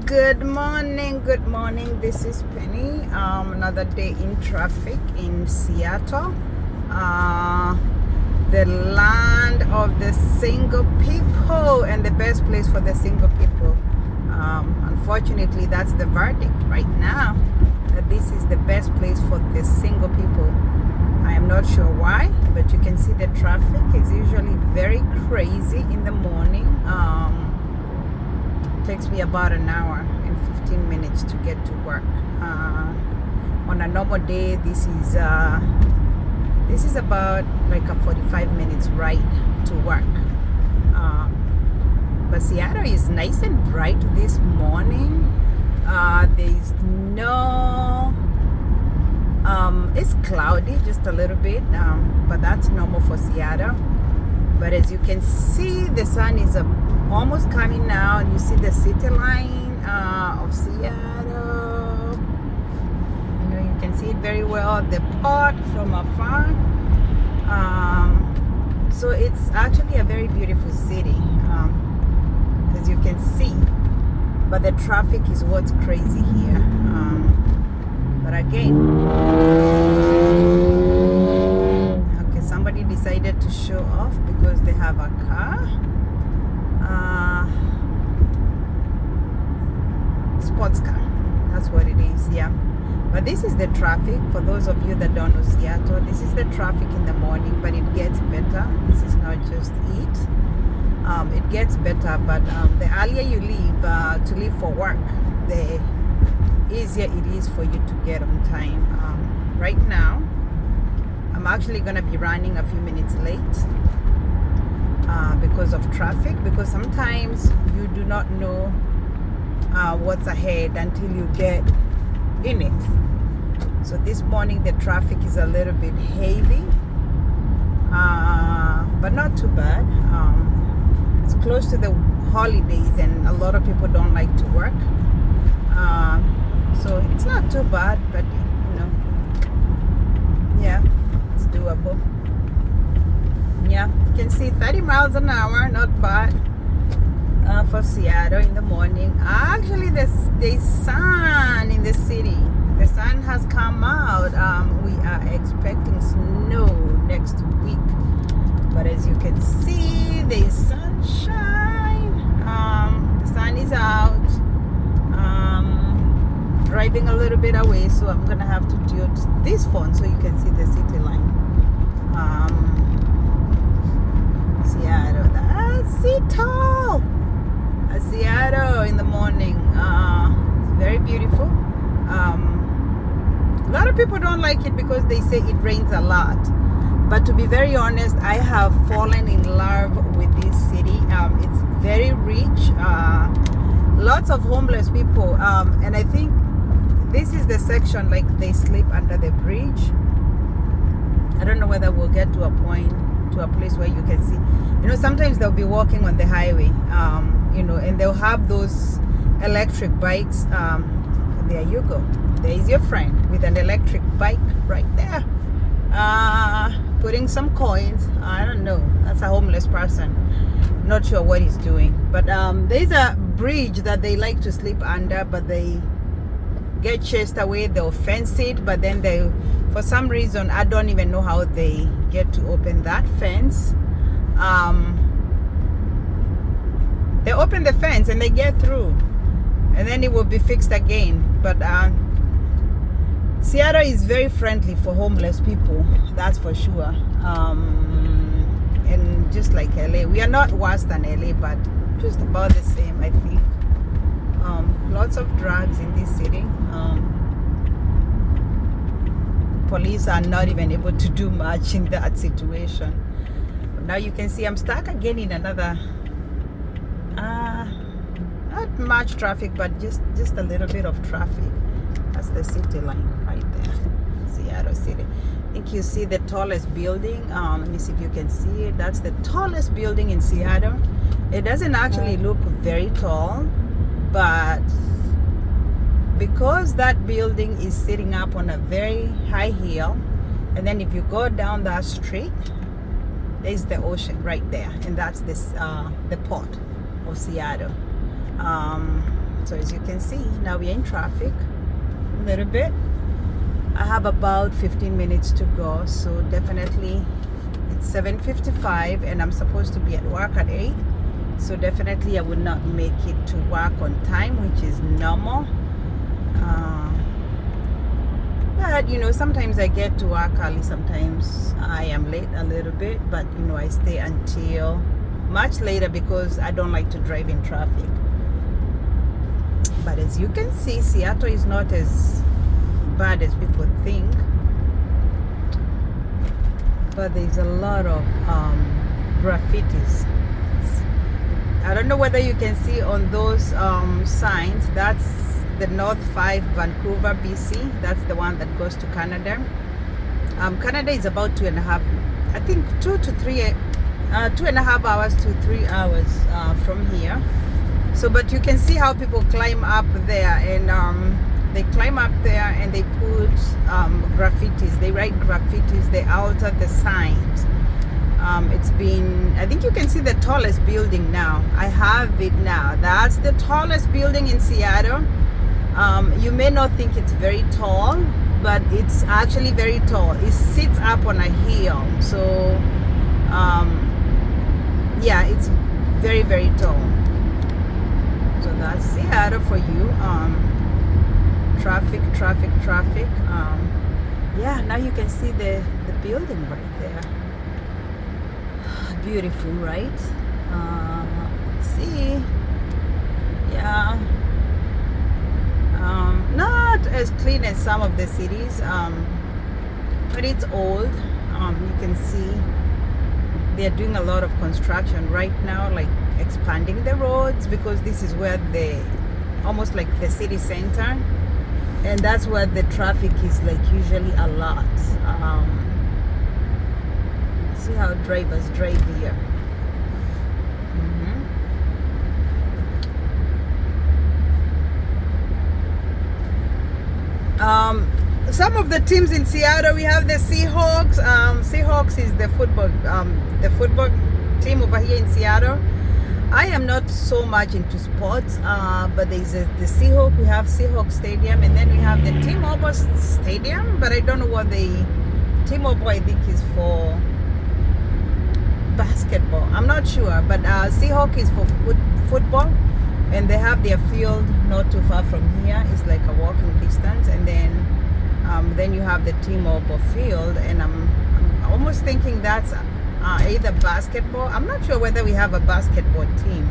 Good morning, good morning. This is Penny. Another day in traffic in Seattle, the land of the single people and the best place for the single people. Unfortunately, that's the verdict right now, that this is the best place for the single people. I am not sure why, but you can see the traffic is usually very crazy in the morning. Takes me about an hour and 15 minutes to get to work. On a normal day, this is about like a 45 minutes ride to work. But Seattle is nice and bright this morning. There's no it's cloudy just a little bit, but that's normal for Seattle. But as you can see, the sun is almost coming out. You see the city line of Seattle. You can see it very well, the port from afar. So it's actually a very beautiful city, as you can see. But the traffic is what's crazy here. But again, okay, somebody decided to show off because they have a car. Sports car, that's what it is. Yeah, but this is the traffic. For those of you that don't know Seattle, this is the traffic in the morning, but it gets better. This is not just it. It gets better, but the earlier you leave to leave for work, the easier it is for you to get on time. Right now, I'm actually gonna be running a few minutes late because of traffic, because sometimes you do not know what's ahead until you get in it. So this morning the traffic is a little bit heavy, but not too bad. It's close to the holidays and a lot of people don't like to work, so it's not too bad, but yeah, it's doable. Yeah, you can see 30 miles an hour, not bad for Seattle in the morning. Actually, there's sun in the city. The sun has come out. We are expecting snow next week, but as you can see, there's sunshine. The sun is out. Driving a little bit away, so I'm gonna have to tilt this phone so you can see the city line. Seattle, that's Seattle. Seattle in the morning. It's very beautiful. A lot of people don't like it because they say it rains a lot. But to be very honest, I have fallen in love with this city. It's very rich. Lots of homeless people. And I think this is the section, like they sleep under the bridge. I don't know whether we'll get to a point, to a place where you can see. Sometimes they'll be walking on the highway, and they'll have those electric bikes. There you go. There is your friend with an electric bike right there, putting some coins. I don't know. That's a homeless person. Not sure what he's doing. But there's a bridge that they like to sleep under, but they get chased away. They'll fence it, but then they, for some reason, I don't even know how they get to open that fence. They open the fence and they get through, and then it will be fixed again. But Seattle is very friendly for homeless people, that's for sure. And just like LA, we are not worse than LA, but just about the same, I think. Lots of drugs in this city. Police are not even able to do much in that situation. Now you can see I'm stuck again in another, not much traffic, but just a little bit of traffic. That's the city line right there, Seattle City. I think you see the tallest building. Let me see if you can see it. That's the tallest building in Seattle. It doesn't actually look very tall, but because that building is sitting up on a very high hill, and then if you go down that street, there's the ocean right there, and that's this the port of Seattle. So as you can see, now we're in traffic a little bit. I have about 15 minutes to go, so definitely it's 7:55 and I'm supposed to be at work at 8. So definitely I would not make it to work on time, which is normal. But you know, sometimes I get to work early, sometimes I am late a little bit, but you know, I stay until much later because I don't like to drive in traffic. But as you can see, Seattle is not as bad as people think, but there's a lot of graffitis. I don't know whether you can see on those signs. That's the North 5 Vancouver, BC. That's the one that goes to Canada. Canada is about 2.5, I think 2.5 hours to 3 hours from here. So, but you can see how people climb up there, and they climb up there and they put graffitis. They write graffitis. They alter the signs. It's been, I think you can see the tallest building now. I have it now. That's the tallest building in Seattle. You may not think it's very tall, but it's actually very tall. It sits up on a hill. So, yeah, it's very, very tall. So that's Seattle for you. Traffic. Yeah, now you can see the building right there. Beautiful, right? Let's see. Yeah. Not as clean as some of the cities, but it's old. You can see they're doing a lot of construction right now, like expanding the roads, because this is where almost like the city center, and that's where the traffic is like usually a lot. See how drivers drive here. Some of the teams in Seattle, we have the Seahawks. Seahawks is the football team over here in Seattle. I am not so much into sports, but there's the Seahawks. We have Seahawks Stadium, and then we have the T-Mobile Stadium. But I don't know what the T-Mobile, I think, is for basketball. I'm not sure, but Seahawks is for football, and they have their field not too far from here. It's like a walking distance, and then you have the T-Mobile field, and I'm almost thinking that's either basketball. I'm not sure whether we have a basketball team,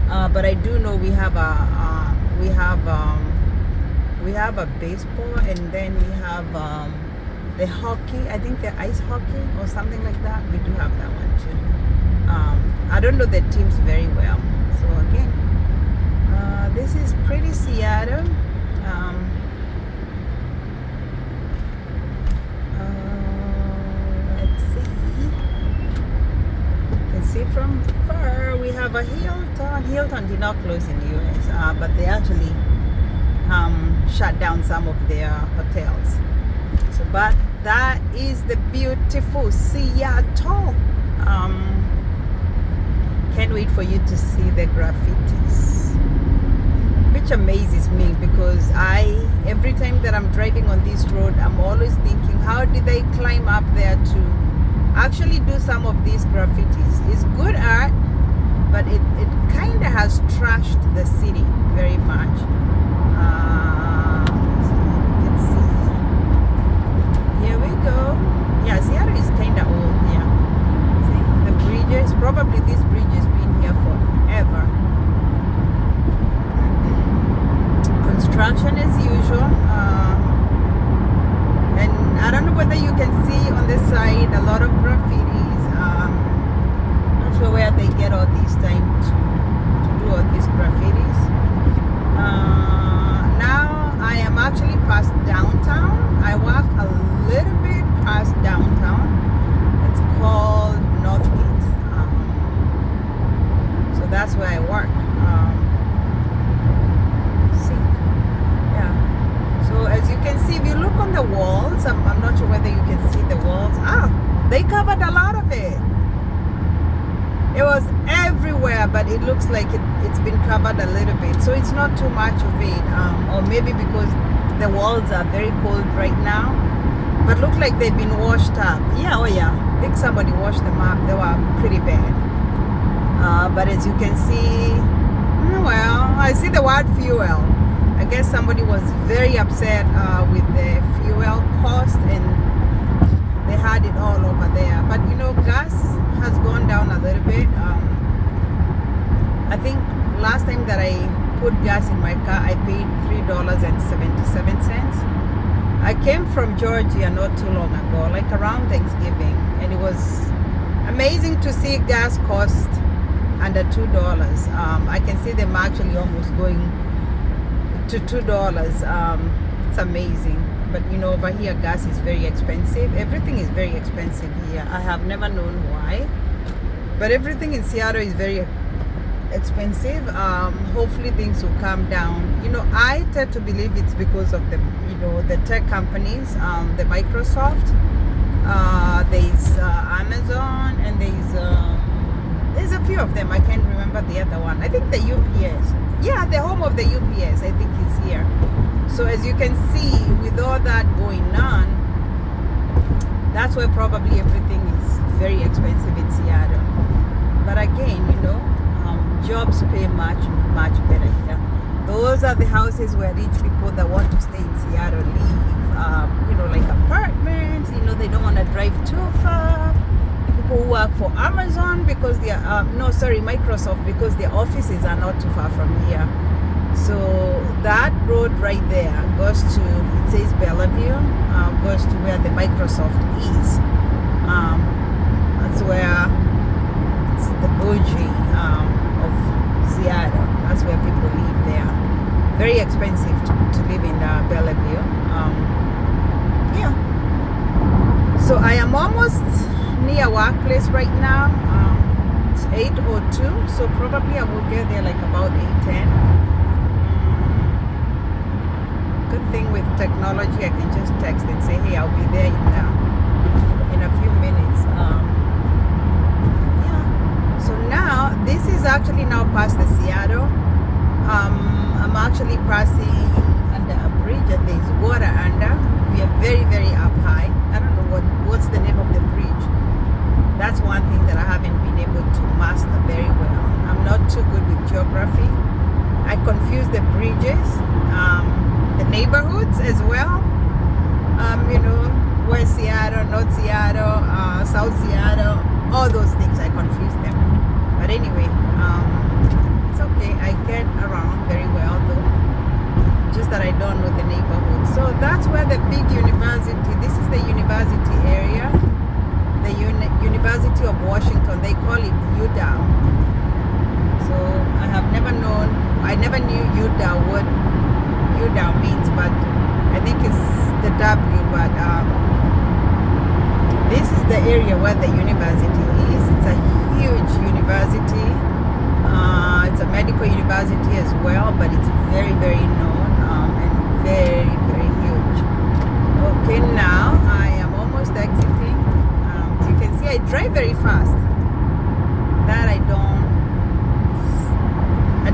but I do know we have a baseball, and then we have the hockey. I think the ice hockey or something like that. We do have that one too. I don't know the teams very well. So again, this is pretty Seattle. Let's see. You can see from far we have a Hilton. Hilton did not close in the US, but they actually shut down some of their hotels. So, but that is the beautiful Seattle. Can't wait for you to see the graffitis, which amazes me, because every time that I'm driving on this road, I'm always thinking, how did they climb up there to actually do some of these graffitis? It's good art, but it kind of has trashed the city very much. You can see. Here we go. Yeah, Seattle is kind of old. Yeah. See the bridges. Probably this bridge has been here forever. Construction as usual, and I don't know whether you can see on this side a lot of graffitis. Not sure where they get all this time to do all these graffitis. Now I am actually past downtown. I walk a little bit past downtown. It's called Northgate. So that's where I work. So as you can see, if you look on the walls, I'm not sure whether you can see the walls. They covered a lot of it. It was everywhere, but it looks like it's been covered a little bit, so it's not too much of it. Or maybe because the walls are very cold right now, but look like they've been washed up. Yeah, oh yeah, I think somebody washed them up. They were pretty bad. But as you can see, well, I see the word fuel. I guess somebody was very upset with the fuel cost, and they had it all over there. But you know, gas has gone down a little bit. I think last time that I put gas in my car, I paid $3.77. I came from Georgia not too long ago, like around Thanksgiving, and it was amazing to see gas cost under $2. I can see them actually almost going to $2. It's amazing. But you know, over here gas is very expensive. Everything is very expensive here. I have never known why, but everything in Seattle is very expensive. Hopefully things will calm down. You know, I tend to believe it's because of the, you know, the tech companies, the Microsoft, there's Amazon, and there's a few of them. I can't remember the other one. I think the UPS. Yeah, the home of the UPS, I think, is here. So as you can see, with all that going on, that's why probably everything is very expensive in Seattle. But again, you know, jobs pay much better here. Those are the houses where rich people that want to stay in Seattle live. You know, like apartments. You know, they don't want to drive too far. People who work for Amazon because they are Microsoft, because their offices are not too far from here. So that road right there goes to, it says Bellevue, goes to where the Microsoft is. That's where it's the bougie of Seattle. That's where people live there. Very expensive to live in Bellevue. Yeah. So I am almost near workplace right now. It's 8:02, so probably I will get there like about 8:10. Good thing with technology, I can just text and say, hey, I'll be there in a few minutes. Yeah. So now this is actually now past the Seattle. I'm actually passing under a bridge, and there's water under. We are very, very up high. I don't know what's the name of the bridge. That's one thing that I haven't been able to master very well. I'm not too good with geography. I confuse the bridges, the neighborhoods as well. You know, West Seattle, North Seattle, South Seattle, all those things, I confuse them. But anyway, it's okay. I get around very well though. Just that I don't know the neighborhood. So that's where the big university, this is the university area. The University of Washington, they call it UW. So I have never known, I never knew UW, what UW means, but I think it's the W, but this is the area where the university is. It's a huge university. It's a medical university as well, but it's very, very known and very, very huge. Okay, now I am almost exiting. You can see I drive very fast. That I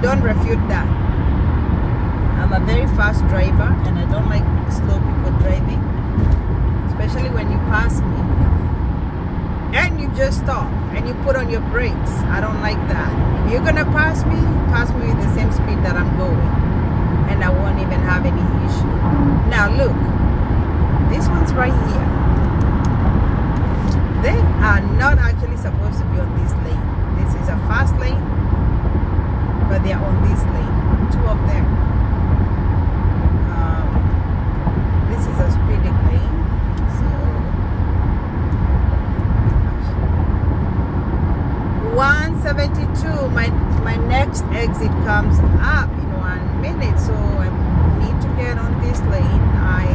don't refute that. I'm a very fast driver, and I don't like slow people driving, especially when you pass me and you just stop and you put on your brakes. I don't like that. If you're gonna pass me with the same speed that I'm going, and I won't even have any issue. Now look, this one's right here. They are not actually supposed to be on this lane. This is a fast lane, but they are on this lane. Two of them. This is a speeding lane. So 172. My next exit comes up in 1 minute, so I need to get on this lane. I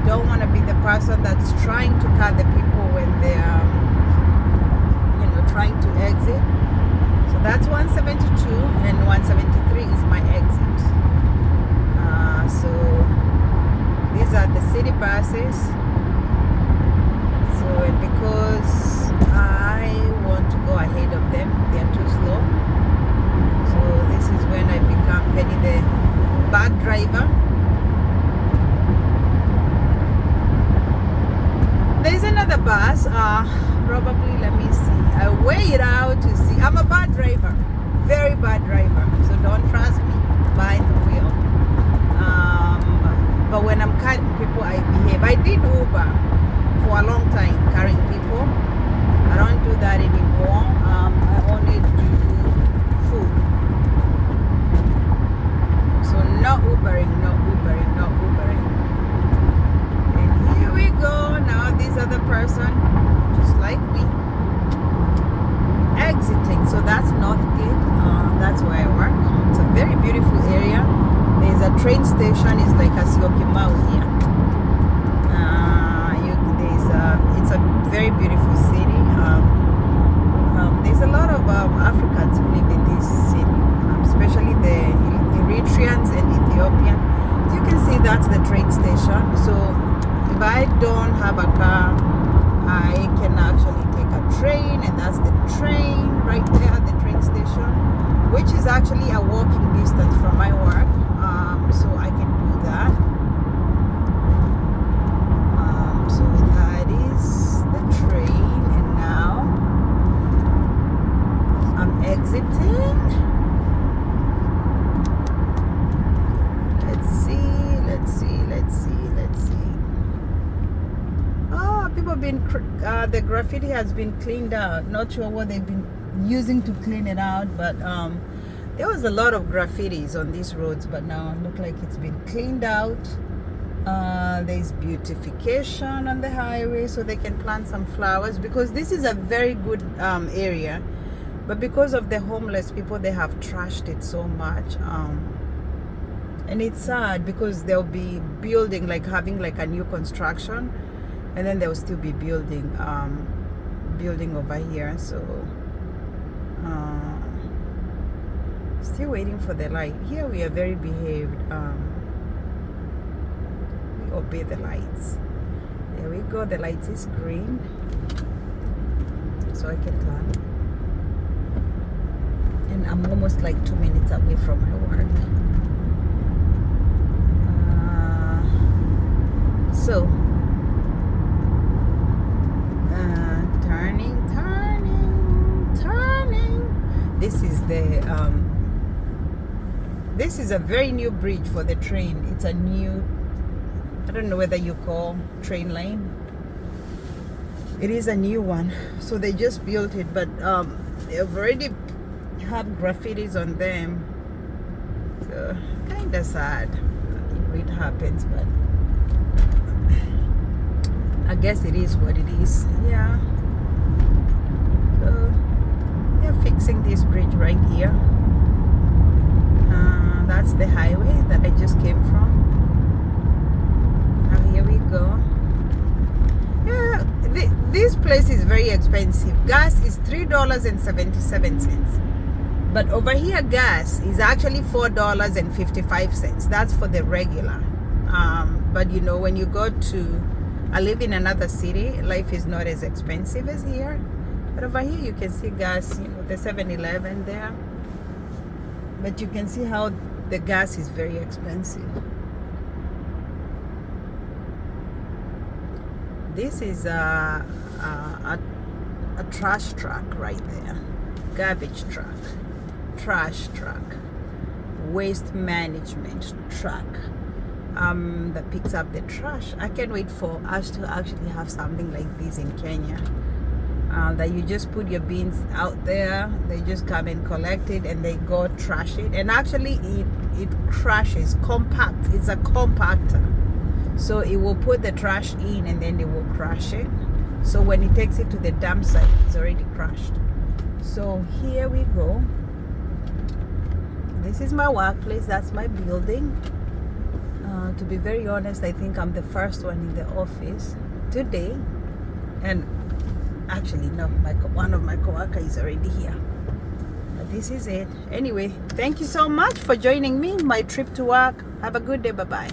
don't want to be the person that's trying to cut the people when they're, you know, trying to exit. So that's 172, and 173 is my exit. So these are the city buses. So, and because I want to go ahead of them, they are too probably, let me see. I weigh it out to see. I'm a bad driver, very bad driver. So don't trust me behind the wheel. But when I'm carrying people, I behave. I did Uber for a long time, carrying people. I don't do that anymore. I only do food. So no Ubering, no Ubering, no Ubering. And here we go. Now this other person, just like me, exiting. So that's Northgate. That's where I work. It's a very beautiful area. There's a train station. It's like a Syokimau here. It's a very beautiful city. There's a lot of Africans who live in this city, especially the Eritreans and Ethiopian. You can see that's the train station. So if I don't have a car, I can actually take a train, and that's the train right there at the train station, which is actually a walking distance from my work. So I can do that. So that is the train, and now I'm exiting. Let's see. Oh, people have been, the graffiti has been cleaned out. Not sure what they've been using to clean it out, but there was a lot of graffitis on these roads, but now it looks like it's been cleaned out. There's beautification on the highway, so they can plant some flowers, because this is a very good area, but because of the homeless people, they have trashed it so much. And it's sad, because they'll be building, like having like a new construction, and then they'll still be building over here. So still waiting for the light. Here we are very behaved. We obey the lights. There we go. The light is green, so I can turn. And I'm almost like 2 minutes away from my work. Turning. This is a very new bridge for the train. It's a new, I don't know whether you call train lane. It is a new one. So they just built it, but they've already have graffitis on them. So kind of sad it happens, but I guess it is what it is. Yeah. So they're fixing this bridge right here. That's the highway that I just came from. Now here we go. Yeah, this place is very expensive. Gas is $3.77. But over here, gas is actually $4.55. That's for the regular. But you know, when you go to, I live in another city, life is not as expensive as here. But over here, you can see gas, you know, the 7-Eleven there. But you can see how the gas is very expensive. This is a trash truck right there. Garbage truck. Trash truck, waste management truck that picks up the trash. I can't wait for us to actually have something like this in Kenya, that you just put your bins out there, they just come and collect it, and they go trash it, and actually it crashes, compact. It's a compactor, so it will put the trash in and then they will crush it. So when it takes it to the dump site, it's already crushed. So here we go. This is my workplace. That's my building. To be very honest, I think I'm the first one in the office today. And actually, no, one of my coworkers is already here. But this is it. Anyway, thank you so much for joining me, my trip to work. Have a good day. Bye-bye.